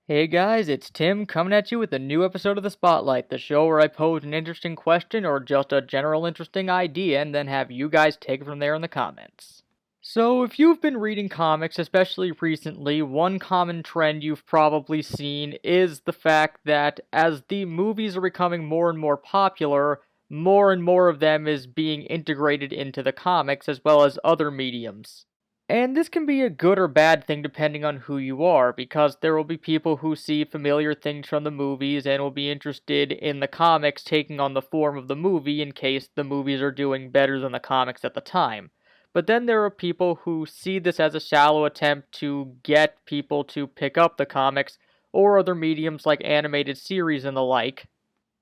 Hey guys, it's Tim coming at you with a new episode of The Spotlight, the show where I pose an interesting question or just a general interesting idea and then have you guys take it from there in the comments. So, if you've been reading comics, especially recently, one common trend you've probably seen is the fact that as the movies are becoming more and more popular, more and more of them is being integrated into the comics as well as other mediums. And this can be a good or bad thing depending on who you are, because there will be people who see familiar things from the movies and will be interested in the comics taking on the form of the movie in case the movies are doing better than the comics at the time. But then there are people who see this as a shallow attempt to get people to pick up the comics or other mediums like animated series and the like,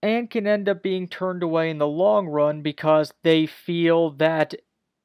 and can end up being turned away in the long run because they feel that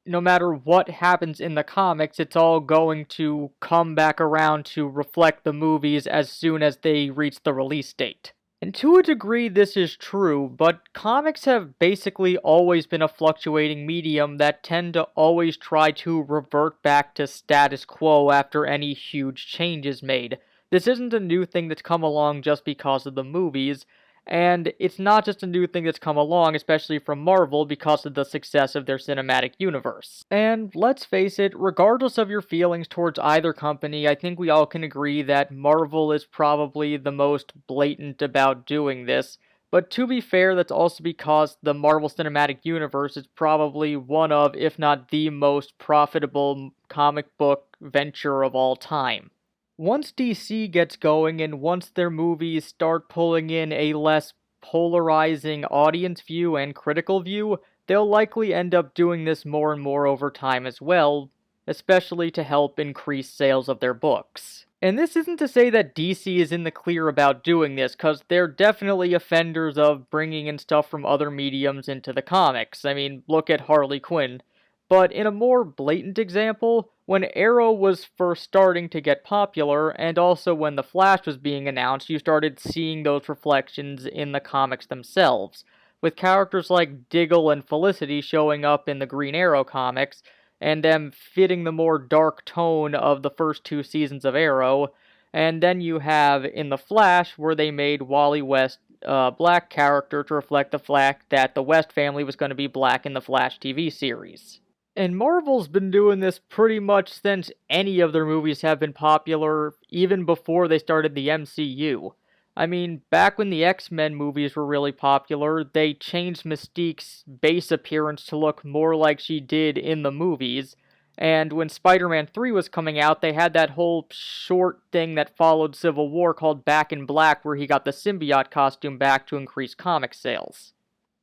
no matter what happens in the comics, it's all going to come back around to reflect the movies as soon as they reach the release date. And to a degree, this is true, but comics have basically always been a fluctuating medium that tend to always try to revert back to status quo after any huge change is made. This isn't a new thing that's come along just because of the movies, and it's not just a new thing that's come along, especially from Marvel, because of the success of their cinematic universe. And let's face it, regardless of your feelings towards either company, I think we all can agree that Marvel is probably the most blatant about doing this. But to be fair, that's also because the Marvel Cinematic Universe is probably one of, if not the most profitable comic book venture of all time. Once DC gets going and once their movies start pulling in a less polarizing audience view and critical view, they'll likely end up doing this more and more over time as well, especially to help increase sales of their books. And this isn't to say that DC is in the clear about doing this, because they're definitely offenders of bringing in stuff from other mediums into the comics. I mean, look at Harley Quinn. But in a more blatant example, when Arrow was first starting to get popular, and also when The Flash was being announced, you started seeing those reflections in the comics themselves, with characters like Diggle and Felicity showing up in the Green Arrow comics, and them fitting the more dark tone of the first two seasons of Arrow, and then you have in The Flash, where they made Wally West a black character to reflect the fact that the West family was going to be black in the Flash TV series. And Marvel's been doing this pretty much since any of their movies have been popular, even before they started the MCU. I mean, back when the X-Men movies were really popular, they changed Mystique's base appearance to look more like she did in the movies, and when Spider-Man 3 was coming out, they had that whole short thing that followed Civil War called Back in Black, where he got the symbiote costume back to increase comic sales.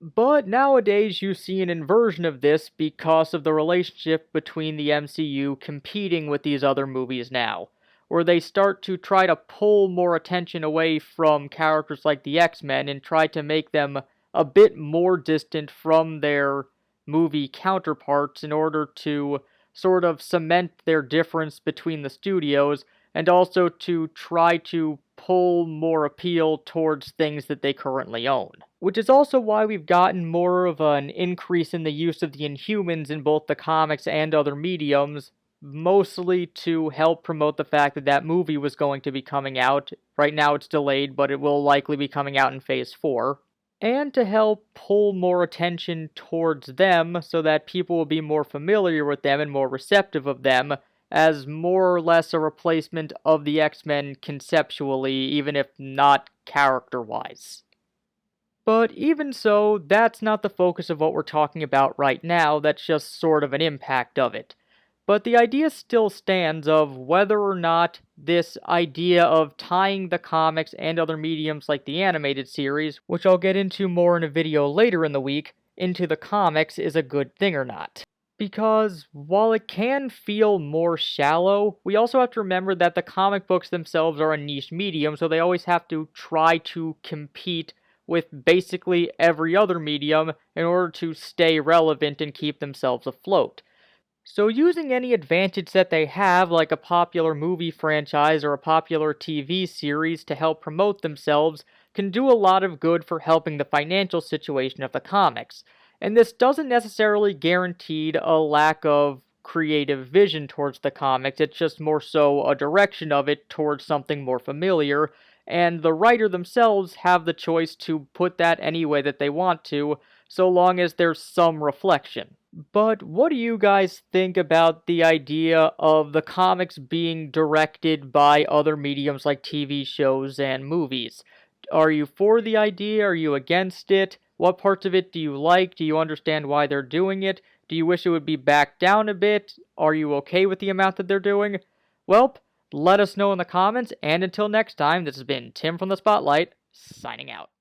But nowadays you see an inversion of this because of the relationship between the MCU competing with these other movies now, where they start to try to pull more attention away from characters like the X-Men and try to make them a bit more distant from their movie counterparts in order to sort of cement their difference between the studios and also to try to pull more appeal towards things that they currently own. Which is also why we've gotten more of an increase in the use of the Inhumans in both the comics and other mediums, mostly to help promote the fact that that movie was going to be coming out. Right now it's delayed, but it will likely be coming out in Phase 4. And to help pull more attention towards them so that people will be more familiar with them and more receptive of them, as more or less a replacement of the X-Men conceptually, even if not character-wise. But even so, that's not the focus of what we're talking about right now, that's just sort of an impact of it. But the idea still stands of whether or not this idea of tying the comics and other mediums like the animated series, which I'll get into more in a video later in the week, into the comics is a good thing or not. Because while it can feel more shallow, we also have to remember that the comic books themselves are a niche medium, so they always have to try to compete with basically every other medium in order to stay relevant and keep themselves afloat. So using any advantage that they have, like a popular movie franchise or a popular TV series to help promote themselves, can do a lot of good for helping the financial situation of the comics. And this doesn't necessarily guarantee a lack of creative vision towards the comics. It's just more so a direction of it towards something more familiar, and the writer themselves have the choice to put that any way that they want to, so long as there's some reflection. But what do you guys think about the idea of the comics being directed by other mediums like TV shows and movies? Are you for the idea? Are you against it? What parts of it do you like? Do you understand why they're doing it? Do you wish it would be backed down a bit? Are you okay with the amount that they're doing? Well, let us know in the comments, and until next time, this has been Tim from the Spotlight, signing out.